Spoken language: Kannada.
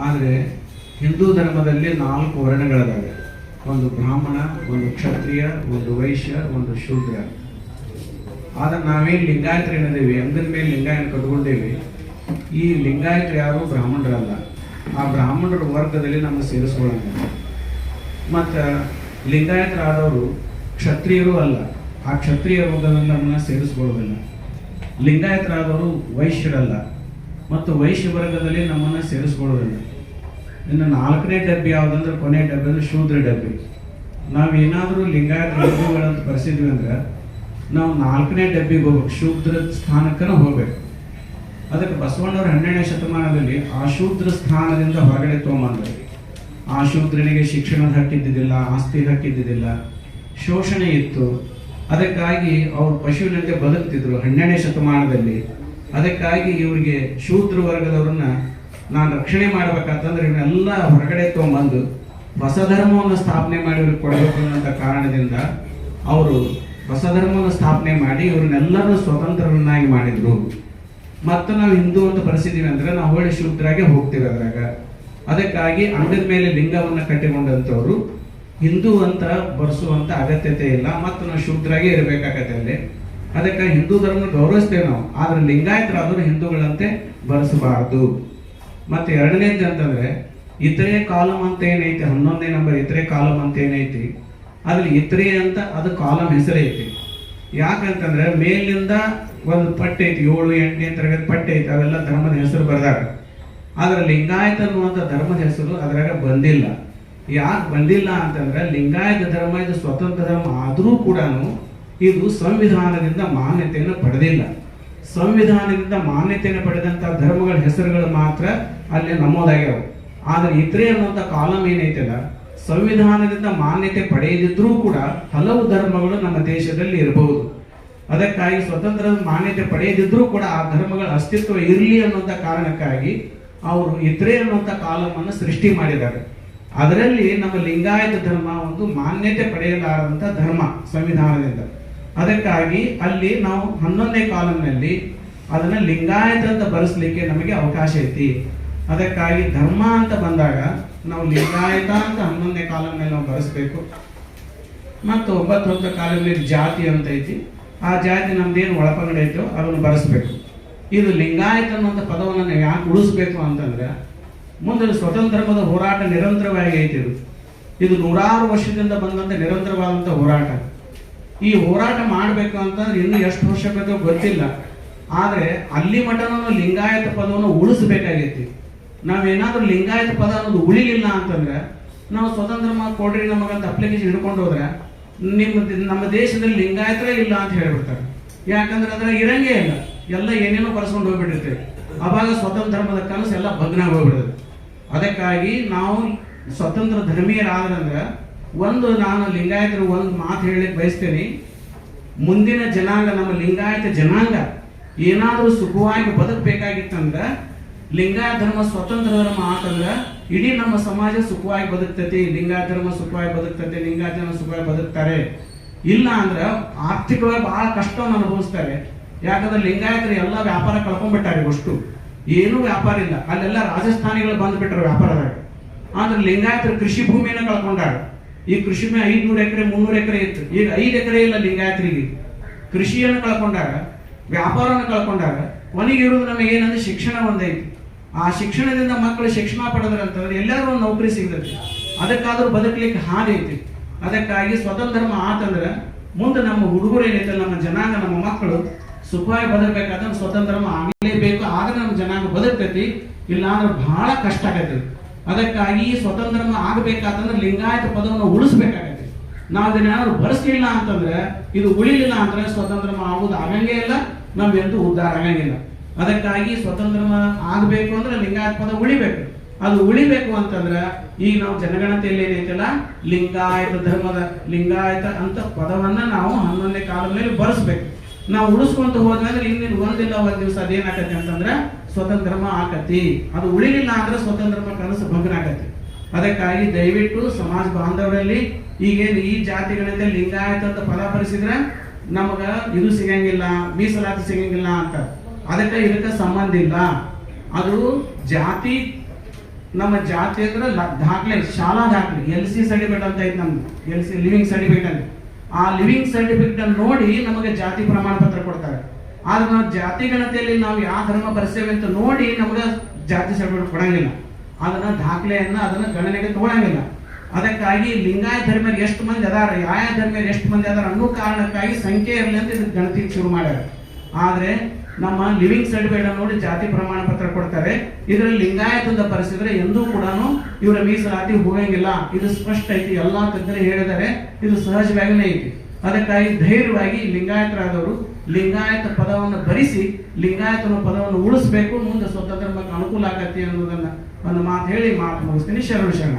ಆದರೆ ಹಿಂದೂ ಧರ್ಮದಲ್ಲಿ 4 ವರ್ಣಗಳಿದ್ದಾವೆ. ಒಂದು ಬ್ರಾಹ್ಮಣ, ಒಂದು ಕ್ಷತ್ರಿಯ, ಒಂದು ವೈಶ್ಯ, ಒಂದು ಶೂದ್ರ. ಆದ್ರೆ ನಾವೇನು ಲಿಂಗಾಯತರು ಏನಿದ್ದೀವಿ ಅಂಗದ ಮೇಲೆ ಲಿಂಗಾಯನ ಕಟ್ಕೊಂಡೇವಿ. ಈ ಲಿಂಗಾಯತರು ಯಾರು ಬ್ರಾಹ್ಮಣರಲ್ಲ. ಆ ಬ್ರಾಹ್ಮಣರ ವರ್ಗದಲ್ಲಿ ನಮ್ಮ ಸೇರಿಸ್ಕೊಳ್ಳೋಣ. ಮತ್ತು ಲಿಂಗಾಯತರಾದವರು ಕ್ಷತ್ರಿಯರು ಅಲ್ಲ, ಆ ಕ್ಷತ್ರಿಯ ವರ್ಗದಲ್ಲಿ ನಮ್ಮನ್ನ ಸೇರಿಸ್ಕೊಳ್ಳೋದಿಲ್ಲ. ಲಿಂಗಾಯತರಾದವರು ವೈಶ್ಯರಲ್ಲ ಮತ್ತು ವೈಶ್ಯ ವರ್ಗದಲ್ಲಿ ನಮ್ಮನ್ನು ಸೇರಿಸ್ಕೊಳ್ಳೋದಿಲ್ಲ. ಇನ್ನು 4ನೇ ಡಬ್ಬಿ ಯಾವುದಂದ್ರೆ ಕೊನೆ ಡಬ್ಬಿ ಅಂದ್ರೆ ಶೂದ್ರ ಡಬ್ಬಿ. ನಾವೇನಾದರೂ ಲಿಂಗಾಯತ ಹಿಂದೂಗಳಂತ ಬರ್ಸಿದ್ವಿ ಅಂದ್ರೆ ನಾವು 4ನೇ ಡಬ್ಬಿಗೆ ಹೋಗ್ಬೇಕು, ಶೂದ್ರ ಸ್ಥಾನಕ್ಕೂ ಹೋಗ್ಬೇಕು. ಅದಕ್ಕೆ ಬಸವಣ್ಣವರು 12ನೇ ಶತಮಾನದಲ್ಲಿ ಆ ಶೂದ್ರ ಸ್ಥಾನದಿಂದ ಹೊರಗಡೆ ತೊಗೊಂಬಂದರು. ಆ ಶೂದ್ರನಿಗೆ ಶಿಕ್ಷಣದ ಹಕ್ಕಿದ್ದಿದ್ದಿಲ್ಲ, ಆಸ್ತಿ ಹಕ್ಕಿದ್ದಿದ್ದಿಲ್ಲ, ಶೋಷಣೆ ಇತ್ತು. ಅದಕ್ಕಾಗಿ ಅವರು ಪಶುವಿನಂತೆ ಬದುಕ್ತಿದ್ರು 12ನೇ ಶತಮಾನದಲ್ಲಿ. ಅದಕ್ಕಾಗಿ ಇವರಿಗೆ ಶೂದ್ರ ವರ್ಗದವ್ರನ್ನ ನಾನು ರಕ್ಷಣೆ ಮಾಡ್ಬೇಕಂತಂದ್ರೆ ಇವನ್ನೆಲ್ಲ ಹೊರಗಡೆ ತೊಗೊಂಬಂದು ಹೊಸ ಧರ್ಮವನ್ನು ಸ್ಥಾಪನೆ ಮಾಡಿ ಇವ್ರಿಗೆ ಕೊಡಬೇಕು ಅನ್ನೋ ಕಾರಣದಿಂದ ಅವರು ಹೊಸ ಧರ್ಮವನ್ನು ಸ್ಥಾಪನೆ ಮಾಡಿ ಇವ್ರನ್ನೆಲ್ಲರೂ ಸ್ವತಂತ್ರರನ್ನಾಗಿ ಮಾಡಿದ್ರು. ಮತ್ತು ನಾವು ಹಿಂದೂ ಅಂತ ಬರ್ಸಿದೀವಿ ಅಂದ್ರೆ ನಾವು ಹೊಳ್ಳಿ ಶೂದ್ರಾಗೆ ಹೋಗ್ತೀವಿ ಅದ್ರಾಗ. ಅದಕ್ಕಾಗಿ ಅಂಗದ ಮೇಲೆ ಲಿಂಗವನ್ನು ಕಟ್ಟಿಕೊಂಡಂಥವ್ರು ಹಿಂದೂ ಅಂತ ಬರ್ಸುವಂತ ಅಗತ್ಯತೆ ಇಲ್ಲ, ಮತ್ತು ನಾವು ಶೂದ್ರಾಗೆ ಇರಬೇಕಾಗತ್ತೆ ಅಲ್ಲಿ. ಅದಕ್ಕೆ ಹಿಂದೂ ಧರ್ಮ ಗೌರವಿಸ್ತೇವೆ ನಾವು, ಆದ್ರೆ ಲಿಂಗಾಯತರಾದರೂ ಹಿಂದೂಗಳಂತೆ ಬರೆಸಬಾರದು. ಮತ್ತೆ 2ನೇದು ಅಂತಂದ್ರೆ ಇತರೆ ಕಾಲಮ್ ಅಂತ ಏನೈತಿ, 11ನೇ ನಂಬರ್ ಇತರೆ ಕಾಲಮ್ ಅಂತ ಏನೈತಿ, ಅದ್ರಲ್ಲಿ ಇತರೆ ಅಂತ ಅದು ಕಾಲಮ್ ಹೆಸರೈತಿ. ಯಾಕಂತಂದ್ರೆ ಮೇಲಿಂದ ಒಂದು ಪಟ್ಟೆ ಐತಿ, 7, 8ನೇ ತರಗತಿ ಪಟ್ಟೆ ಐತಿ, ಅವೆಲ್ಲ ಧರ್ಮದ ಹೆಸರು ಬರ್ದಾಗ. ಆದ್ರೆ ಲಿಂಗಾಯತ ಅನ್ನುವಂಥ ಧರ್ಮದ ಹೆಸರು ಅದ್ರಾಗ ಬಂದಿಲ್ಲ. ಯಾಕೆ ಬಂದಿಲ್ಲ ಅಂತಂದ್ರೆ ಲಿಂಗಾಯತ ಧರ್ಮ ಇದು ಸ್ವತಂತ್ರ ಧರ್ಮ ಆದರೂ ಕೂಡ ಇದು ಸಂವಿಧಾನದಿಂದ ಮಾನ್ಯತೆಯನ್ನು ಪಡೆದಿಲ್ಲ. ಸಂವಿಧಾನದಿಂದ ಮಾನ್ಯತೆಯನ್ನು ಪಡೆದಂಥ ಧರ್ಮಗಳ ಹೆಸರುಗಳು ಮಾತ್ರ ಅಲ್ಲಿ ನಮೂದಾಗ್ಯಾವ. ಆದ್ರೆ ಇತರೆ ಅನ್ನುವಂಥ ಕಾಲಮ್ ಏನೈತಲ್ಲ, ಸಂವಿಧಾನದಿಂದ ಮಾನ್ಯತೆ ಪಡೆಯದಿದ್ರೂ ಕೂಡ ಹಲವು ಧರ್ಮಗಳು ನಮ್ಮ ದೇಶದಲ್ಲಿ ಇರಬಹುದು. ಅದಕ್ಕಾಗಿ ಸ್ವತಂತ್ರ ಮಾನ್ಯತೆ ಪಡೆಯದಿದ್ರೂ ಕೂಡ ಆ ಧರ್ಮಗಳ ಅಸ್ತಿತ್ವ ಇರಲಿ ಅನ್ನುವಂಥ ಕಾರಣಕ್ಕಾಗಿ ಅವರು ಇತರೆ ಅನ್ನುವಂಥ ಕಾಲಮ್ ಅನ್ನು ಸೃಷ್ಟಿ ಮಾಡಿದ್ದಾರೆ. ಅದರಲ್ಲಿ ನಮ್ಮ ಲಿಂಗಾಯತ ಧರ್ಮ ಒಂದು ಮಾನ್ಯತೆ ಪಡೆಯಲಾರದಂಥ ಧರ್ಮ ಸಂವಿಧಾನದಿಂದ. ಅದಕ್ಕಾಗಿ ಅಲ್ಲಿ ನಾವು 11ನೇ ಕಾಲಂನಲ್ಲಿ ಅದನ್ನ ಲಿಂಗಾಯತ ಅಂತ ಬರೆಸಲಿಕ್ಕೆ ನಮಗೆ ಅವಕಾಶ ಐತಿ. ಅದಕ್ಕಾಗಿ ಧರ್ಮ ಅಂತ ಬಂದಾಗ ನಾವು ಲಿಂಗಾಯತ ಅಂತ 11ನೇ ಕಾಲಂನಲ್ಲಿ ನಾವು ಬರೆಸಬೇಕು. ಮತ್ತು 9ನೇ ಕಾಲಂನಲ್ಲಿ ಜಾತಿ ಅಂತ ಐತಿ, ಆ ಜಾತಿ ನಮ್ದೇನು ಒಳಪಂಗಡ ಐತೋ ಅದನ್ನು ಬರೆಸಬೇಕು. ಇದು ಲಿಂಗಾಯತ ಅನ್ನುವಂಥ ಪದವನ್ನು ನಾವು ಯಾಕೆ ಉಳಿಸ್ಬೇಕು ಅಂತಂದ್ರೆ ಮುಂದೆ ಸ್ವತಂತ್ರ ಧರ್ಮದ ಹೋರಾಟ ನಿರಂತರವಾಗಿ ಐತಿ. ಇದು 100 ವರ್ಷದಿಂದ ಬಂದಂತ ನಿರಂತರವಾದಂಥ ಹೋರಾಟ. ಈ ಹೋರಾಟ ಮಾಡಬೇಕು ಅಂತಂದ್ರೆ ಇನ್ನು ಎಷ್ಟು ವರ್ಷ ಬೇಕೋ ಗೊತ್ತಿಲ್ಲ, ಆದ್ರೆ ಅಲ್ಲಿ ಮಟನೂ ಲಿಂಗಾಯತ ಪದವನ್ನು ಉಳಿಸ್ಬೇಕಾಗೈತಿ. ನಾವೇನಾದ್ರೂ ಲಿಂಗಾಯತ ಪದ ಅನ್ನೋದು ಉಳಿಲಿಲ್ಲ ಅಂತಂದ್ರೆ ನಾವು ಸ್ವತಂತ್ರ ಕೊಡ್ರಿ ನಮಗಂತ ಅಪ್ಲಿಕೇಶನ್ ಹಿಡ್ಕೊಂಡು ಹೋದ್ರೆ ನಮ್ಮ ದೇಶದಲ್ಲಿ ಲಿಂಗಾಯತರೇ ಇಲ್ಲ ಅಂತ ಹೇಳ್ಬಿಡ್ತಾರೆ. ಯಾಕಂದ್ರೆ ಅದ್ರ ಇರಂಗೇ ಇಲ್ಲ, ಎಲ್ಲ ಏನೇನೋ ಬರ್ಸ್ಕೊಂಡು ಹೋಗ್ಬಿಟ್ಟಿರ್ತೇವೆ. ಅವಾಗ ಸ್ವತಂತ್ರ ಧರ್ಮದ ಕನಸು ಎಲ್ಲ ಭಗ್ನ ಹೋಗ್ಬಿಡುತ್ತೆ. ಅದಕ್ಕಾಗಿ ನಾವು ಸ್ವತಂತ್ರ ಧರ್ಮೀಯರಾದ್ರಂದ್ರೆ ನಾನು ಲಿಂಗಾಯತರು ಒಂದು ಮಾತು ಹೇಳಲಿಕ್ಕೆ ಬಯಸ್ತೇನೆ. ಮುಂದಿನ ಜನಾಂಗ, ನಮ್ಮ ಲಿಂಗಾಯತ ಜನಾಂಗ ಏನಾದರೂ ಸುಖವಾಗಿ ಬದುಕಬೇಕಾಗಿತ್ತಂದ್ರೆ ಲಿಂಗಾಯತ ಧರ್ಮ ಸ್ವತಂತ್ರ ಧರ್ಮ ಆತಂದ್ರೆ ಇಡೀ ನಮ್ಮ ಸಮಾಜ ಸುಖವಾಗಿ ಬದುಕ್ತೈತಿ. ಲಿಂಗಾಯತ ಧರ್ಮ ಸುಖವಾಗಿ ಬದುಕ್ತೈತಿ, ಲಿಂಗಾಯತ ಜನ ಸುಖವಾಗಿ ಬದುಕ್ತಾರೆ. ಇಲ್ಲ ಅಂದ್ರೆ ಆರ್ಥಿಕವಾಗಿ ಬಹಳ ಕಷ್ಟವನ್ನು ಅನುಭವಿಸ್ತಾರೆ. ಯಾಕಂದ್ರೆ ಲಿಂಗಾಯತರು ಎಲ್ಲ ವ್ಯಾಪಾರ ಕಳ್ಕೊಂಡ್ಬಿಟ್ಟಾರೆ, ಅಷ್ಟು ಏನೂ ವ್ಯಾಪಾರ ಇಲ್ಲ. ಅಲ್ಲೆಲ್ಲ ರಾಜಸ್ಥಾನಿಗಳು ಬಂದ್ಬಿಟ್ರೆ ವ್ಯಾಪಾರದಾಗ. ಆದ್ರೆ ಲಿಂಗಾಯತರು ಕೃಷಿ ಭೂಮಿಯನ್ನು ಕಳ್ಕೊಂಡಾರ. ಈ ಕೃಷಿ 500 ಎಕರೆ 300 ಎಕರೆ ಇತ್ತು, ಈಗ 5 ಎಕರೆ ಇಲ್ಲ ಲಿಂಗಾಯತರಿಗೆ. ಕೃಷಿಯನ್ನು ಕಳ್ಕೊಂಡಾಗ, ವ್ಯಾಪಾರವನ್ನು ಕಳ್ಕೊಂಡಾಗ, ಕೊನೆಗೆ ಇರುವುದು ನಮಗೆ ಏನಂದ್ರೆ ಶಿಕ್ಷಣ ಒಂದೈತಿ. ಆ ಶಿಕ್ಷಣದಿಂದ ಮಕ್ಕಳು ಶಿಕ್ಷಣ ಪಡೆದ್ರಂತಂದ್ರೆ ಎಲ್ಲರೂ ಒಂದು ನೌಕರಿ ಸಿಗ್ತೈತಿ, ಅದಕ್ಕಾದ್ರೂ ಬದುಕಲಿಕ್ಕೆ ಹಾದಿ ಐತಿ. ಅದಕ್ಕಾಗಿ ಸ್ವತಂತ್ರ ಧರ್ಮ ಆತಂದ್ರೆ ಮುಂದೆ ನಮ್ಮ ಹುಡುಗರು ಏನೈತೆ, ನಮ್ಮ ಜನಾಂಗ, ನಮ್ಮ ಮಕ್ಕಳು ಸುಖವಾಗಿ ಬದುಕಬೇಕಾದ್ರೆ ಸ್ವತಂತ್ರ ಧರ್ಮ ಆಗಲೇಬೇಕು. ಆಗ ನಮ್ಮ ಜನಾಂಗ ಬದುಕ್ತೈತಿ, ಇಲ್ಲ ಅಂದ್ರೆ ಬಹಳ ಕಷ್ಟ ಆಗೈತಿ. ಅದಕ್ಕಾಗಿ ಸ್ವತಂತ್ರ ಧರ್ಮ ಆಗಬೇಕಾತಂದ್ರೆ ಲಿಂಗಾಯತ ಪದವನ್ನು ಉಳಿಸ್ಬೇಕಾಗತ್ತೆ. ನಾವು ಇದನ್ನೇನಾದ್ರು ಬರೆಸಲಿಲ್ಲ ಅಂತಂದ್ರೆ, ಇದು ಉಳಿಲಿಲ್ಲ ಅಂದ್ರೆ ಸ್ವತಂತ್ರ ಧರ್ಮ ಆಗುವುದು ಆಗಂಗೇ ಇಲ್ಲ, ನಮ್ಮೆಂದೂ ಉದ್ಧಾರ ಆಗಂಗಿಲ್ಲ. ಅದಕ್ಕಾಗಿ ಸ್ವತಂತ್ರ ಧರ್ಮ ಆಗಬೇಕು ಅಂದ್ರೆ ಲಿಂಗಾಯತ ಪದ ಉಳಿಬೇಕು. ಅದು ಉಳಿಬೇಕು ಅಂತಂದ್ರೆ ಈಗ ನಾವು ಜನಗಣತಿಯಲ್ಲಿ ಏನೈತಲ್ಲ, ಲಿಂಗಾಯತ ಧರ್ಮದ ಲಿಂಗಾಯತ ಅಂತ ಪದವನ್ನ ನಾವು 11ನೇ ಕಾಲದಲ್ಲಿ ಬರೆಸ್ಬೇಕು. ನಾವು ಉಳಿಸ್ಕೊಂತ ಹೋದ್ವಿ ಅಂದ್ರೆ ಇನ್ನೇನು ಒಂದಿಲ್ಲ ಒಂದ್ ದಿವಸ ಅದೇನಾಗತ್ತೆ ಅಂತಂದ್ರೆ ಸ್ವತಂತ್ರ ಧರ್ಮ ಆಕತಿ. ಅದು ಉಳಿಲಿಲ್ಲ ಅಂದ್ರೆ ಸ್ವತಂತ್ರ ಧರ್ಮ ಕನಸು ಭಗ್ನ ಆಗತ್ತೆ. ಅದಕ್ಕಾಗಿ ದಯವಿಟ್ಟು ಸಮಾಜ ಬಾಂಧವರಲ್ಲಿ ಈಗೇನು ಈ ಜಾತಿಗಳಿಂದ ಲಿಂಗಾಯತ ಅಂತ ಪದ ಬರೆಸಿದ್ರೆ ನಮಗ ಇದು ಸಿಗಂಗಿಲ್ಲ, ಮೀಸಲಾತಿ ಸಿಗಂಗಿಲ್ಲ ಅಂತ, ಅದಕ್ಕೆ ಇದಕ್ಕೆ ಸಂಬಂಧ ಇಲ್ಲ. ಅದು ಜಾತಿ, ನಮ್ಮ ಜಾತಿ ಅಂದ್ರೆ ದಾಖಲೆ, ಶಾಲಾ ದಾಖಲೆ, LC ಸರ್ಟಿಫಿಕೇಟ್ ಅಂತ ಐತೆ ನಮ್ದು, LC ಲಿವಿಂಗ್ ಸರ್ಟಿಫಿಕೇಟ್ ಅಂತ. ಆ ಲಿವಿಂಗ್ ಸರ್ಟಿಫಿಕೇಟ್ ಅನ್ನು ನೋಡಿ ನಮಗೆ ಜಾತಿ ಪ್ರಮಾಣ ಪತ್ರ ಕೊಡ್ತಾರೆ. ಆದ್ರೆ ನಾವು ಜಾತಿ ಗಣತಿಯಲ್ಲಿ ನಾವು ಯಾವ ಧರ್ಮ ಬರ್ತೇವೆ ಅಂತ ನೋಡಿ ನಮಗೆ ಜಾತಿ ಸರ್ಟಿಫಿಕೇಟ್ ಕೊಡಂಗಿಲ್ಲ. ಅದನ್ನ ದಾಖಲೆಯನ್ನ ಅದನ್ನ ಗಣನೆಗೆ ತಗೊಳಂಗಿಲ್ಲ. ಅದಕ್ಕಾಗಿ ಲಿಂಗಾಯತ ಧರ್ಮರು ಎಷ್ಟು ಮಂದಿ ಅದಾರ, ಯಾವ ಧರ್ಮರು ಎಷ್ಟು ಮಂದಿ ಅದಾರ ಅನ್ನೋ ಕಾರಣಕ್ಕಾಗಿ ಸಂಖ್ಯೆ ಇರಲಿ ಅಂತ ಇದು ಗಣತಿ ಶುರು ಮಾಡ್ಯಾರ. ಆದ್ರೆ ನಮ್ಮ ಲಿವಿಂಗ್ ಸರ್ಟಿಫಿಕೇಟ್ ನೋಡಿ ಜಾತಿ ಪ್ರಮಾಣ ಪತ್ರ ಕೊಡ್ತಾರೆ. ಇದರಲ್ಲಿ ಲಿಂಗಾಯತದ ಪರಿಸಿದ್ರೆ ಎಂದೂ ಕೂಡ ಇವರ ಮೀಸಲಾತಿ ಹೋಗಂಗಿಲ್ಲ. ಇದು ಸ್ಪಷ್ಟ ಐತಿ, ಎಲ್ಲಾ ತಜ್ಞರು ಹೇಳಿದ್ದಾರೆ, ಇದು ಸಹಜವಾಗನೇ ಐತಿ. ಅದಕ್ಕಾಗಿ ಧೈರ್ಯವಾಗಿ ಲಿಂಗಾಯತರಾದವರು ಲಿಂಗಾಯತ ಪದವನ್ನು ಭರಿಸಿ ಲಿಂಗಾಯತನ ಪದವನ್ನು ಉಳಿಸಬೇಕು, ಮುಂದೆ ಸ್ವತಂತ್ರ ಧರ್ಮಕ್ಕೆ ಅನುಕೂಲ ಆಗತ್ತೆ ಅನ್ನೋದನ್ನ ಒಂದು ಮಾತು ಹೇಳಿ ಮಾತು ಮುಗಿಸ್ತೀನಿ. ಶರಣ.